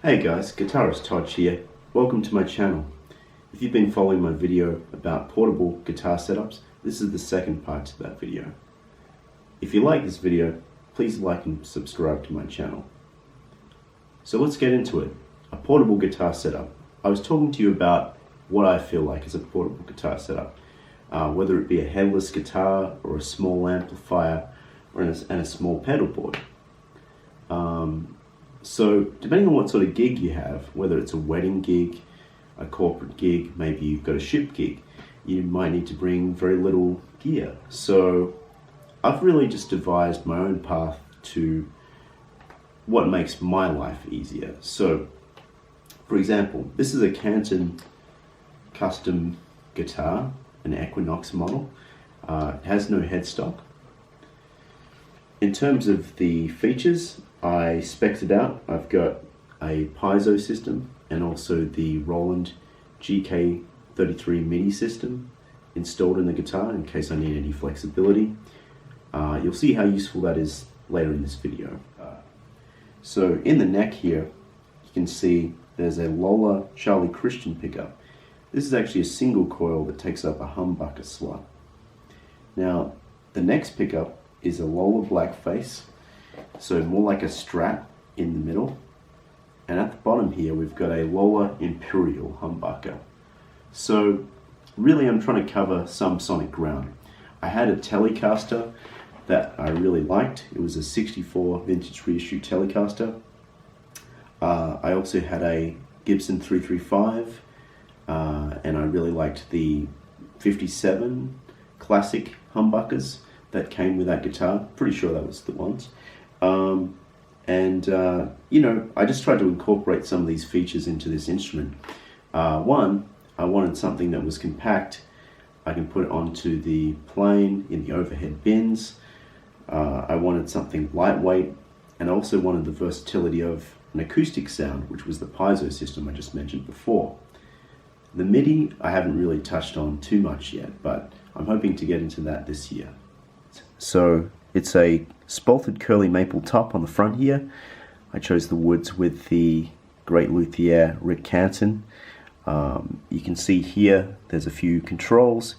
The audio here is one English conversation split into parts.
Hey guys, Guitarist Todd here. Welcome to my channel. If you've been following my video about portable guitar setups, this is the second part to that video. If you like this video, please like and subscribe to my channel. So let's get into it. A portable guitar setup. I was talking to you about what I feel like is a portable guitar setup. Whether it be a headless guitar or a small amplifier or and a small pedal board. So depending on what sort of gig you have, whether it's a wedding gig, a corporate gig, maybe you've got a ship gig, you might need to bring very little gear. So I've really just devised my own path to what makes my life easier. So for example, this is a Canton custom guitar, an Equinox model. It has no headstock. In terms of the features, I spec'd it out. I've got a piezo system and also the Roland GK33 MIDI system installed in the guitar in case I need any flexibility. You'll see how useful that is later in this video. So in the neck here, you can see there's a Lola Charlie Christian pickup. This is actually a single coil that takes up a humbucker slot. Now, the next pickup is a Lola Blackface, so more like a Strat in the middle. And at the bottom here, we've got a Lola Imperial humbucker. So really I'm trying to cover some sonic ground. I had a Telecaster that I really liked. It was a 64 vintage reissue Telecaster. I also had a Gibson 335, and I really liked the 57 classic humbuckers that came with that guitar. Pretty sure that was the ones. You know, I just tried to incorporate some of these features into this instrument. One, I wanted something that was compact. I can put it onto the plane in the overhead bins. I wanted something lightweight, and I also wanted the versatility of an acoustic sound, which was the piezo system I just mentioned before. The MIDI I haven't really touched on too much yet, but I'm hoping to get into that this year. So it's a spalted curly maple top on the front here. I chose the woods with the great luthier Rick Canton. You can see here there's a few controls.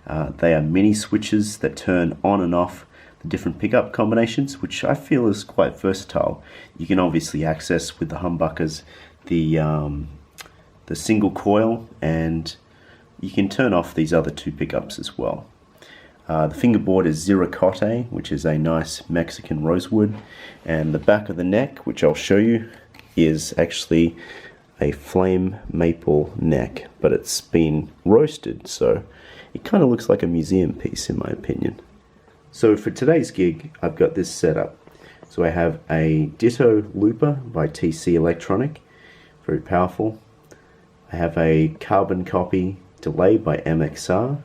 They are mini switches that turn on and off the different pickup combinations, which I feel is quite versatile. You can obviously access with the humbuckers the single coil, and you can turn off these other two pickups as well. The fingerboard is Ziricote, which is a nice Mexican rosewood, and the back of the neck, which I'll show you, is actually a flame maple neck, but it's been roasted, so it kind of looks like a museum piece in my opinion. So for today's gig, I've got this set up. So I have a Ditto Looper by TC Electronic, very powerful. I have a carbon copy delay by MXR.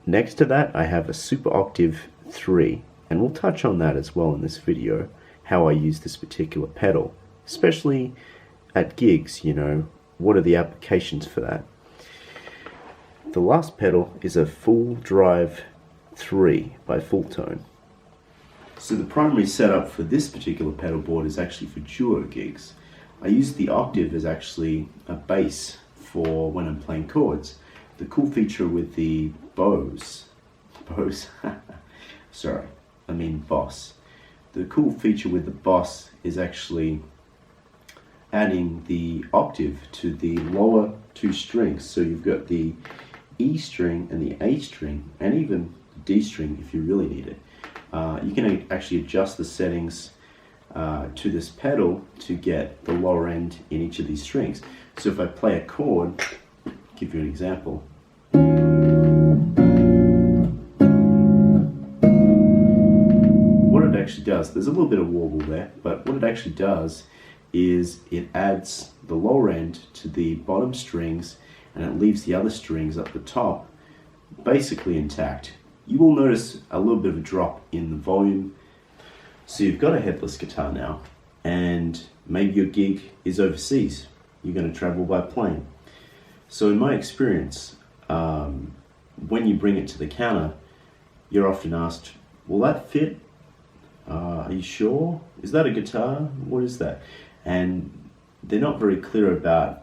Next to that, I have a Super Octave 3, and we'll touch on that as well in this video, how I use this particular pedal, especially at gigs, you know, what are the applications for that. The last pedal is a Full Drive 3 by Fulltone. So the primary setup for this particular pedal board is actually for duo gigs. I use the Octave as actually a bass for when I'm playing chords. The cool feature with the Boss, sorry, I mean Boss. The cool feature with the Boss is actually adding the octave to the lower two strings. So you've got the E string and the A string, and even the D string if you really need it. You can actually adjust the settings to this pedal to get the lower end in each of these strings. So if I play a chord, give you an example. What it actually does, there's a little bit of warble there, but what it actually does is it adds the lower end to the bottom strings and it leaves the other strings up the top basically intact. You will notice a little bit of a drop in the volume. So you've got a headless guitar now, and maybe your gig is overseas. You're going to travel by plane. So in my experience, when you bring it to the counter, you're often asked, will that fit? Are you sure? Is that a guitar? What is that? and they're not very clear about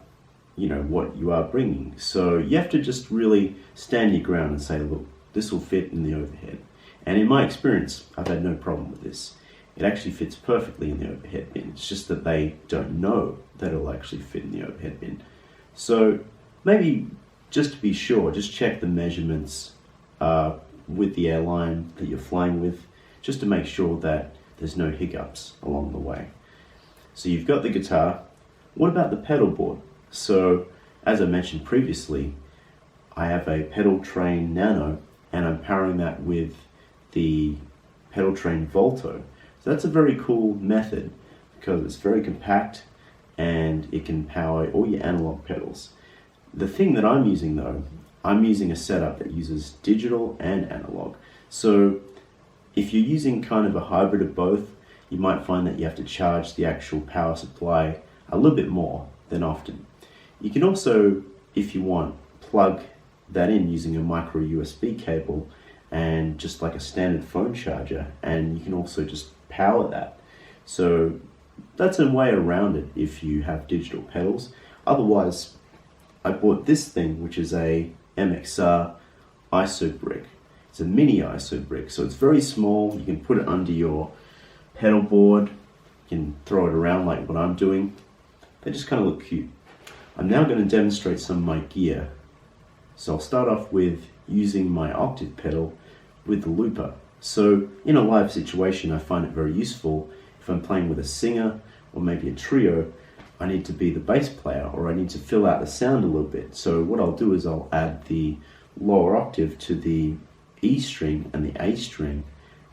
what you are bringing. So you have to just really stand your ground and say, look, this will fit in the overhead. And in my experience, I've had no problem with this. It actually fits perfectly in the overhead bin. It's just that they don't know that it'll actually fit in the overhead bin. So maybe just to be sure, just check the measurements with the airline that you're flying with, just to make sure that there's no hiccups along the way. So you've got the guitar. What about the pedal board? So as I mentioned previously, I have a Pedal Train Nano, and I'm powering that with the Pedal Train Volto. So that's a very cool method because it's very compact and it can power all your analog pedals. The thing that I'm using though, I'm using a setup that uses digital and analog. So if you're using kind of a hybrid of both, you might find that you have to charge the actual power supply a little bit more than often. You can also, if you want, plug that in using a micro USB cable and just like a standard phone charger, and you can also just power that. So that's a way around it if you have digital pedals. Otherwise, I bought this thing, which is a MXR ISO brick. It's a mini ISO brick, so it's very small. You can put it under your pedal board, you can throw it around like what I'm doing. They just kind of look cute. I'm now going to demonstrate some of my gear. So I'll start off with using my octave pedal with the looper. So in a live situation, I find it very useful if I'm playing with a singer or maybe a trio. I need to be the bass player, or I need to fill out the sound a little bit. So what I'll do is I'll add the lower octave to the E string and the A string,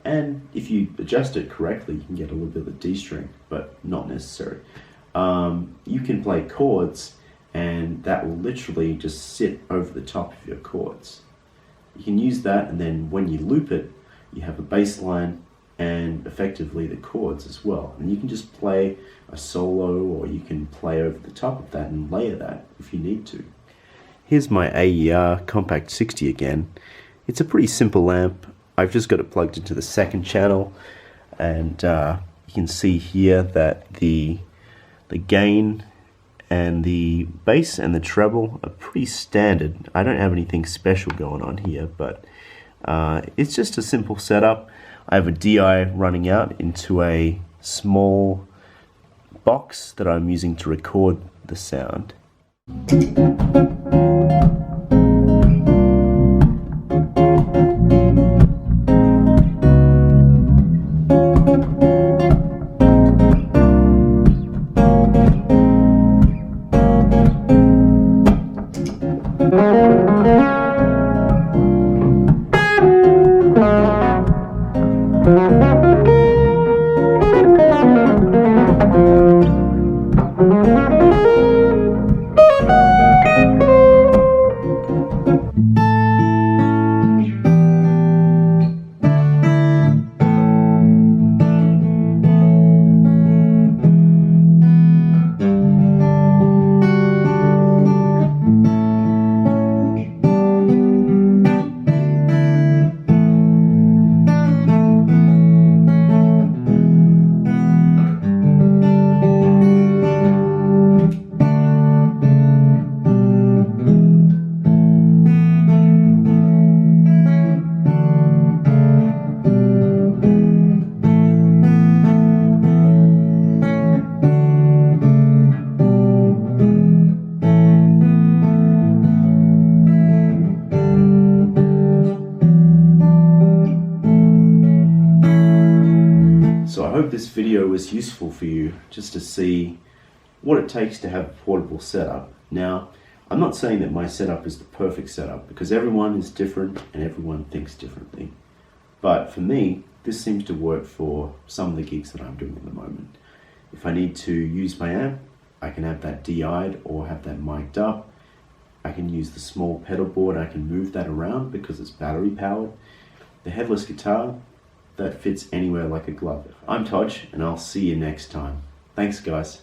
and if you adjust it correctly, you can get a little bit of the D string, but not necessary. You can play chords, and that will literally just sit over the top of your chords. You can use that, and then when you loop it, you have a bass line and effectively the chords as well. And you can just play a solo, or you can play over the top of that and layer that if you need to. Here's my AER Compact 60 again. It's a pretty simple amp. I've just got it plugged into the second channel, and you can see here that the gain and the bass and the treble are pretty standard. I don't have anything special going on here, but it's just a simple setup. I have a DI running out into a small box that I'm using to record the sound. So I hope this video was useful for you, just to see what it takes to have a portable setup. Now, I'm not saying that my setup is the perfect setup, because everyone is different and everyone thinks differently. But for me, this seems to work for some of the gigs that I'm doing at the moment. If I need to use my amp, I can have that DI'd or have that mic'd up. I can use the small pedal board, I can move that around because it's battery powered. The headless guitar, that fits anywhere like a glove. I'm Todge, and I'll see you next time. Thanks, guys.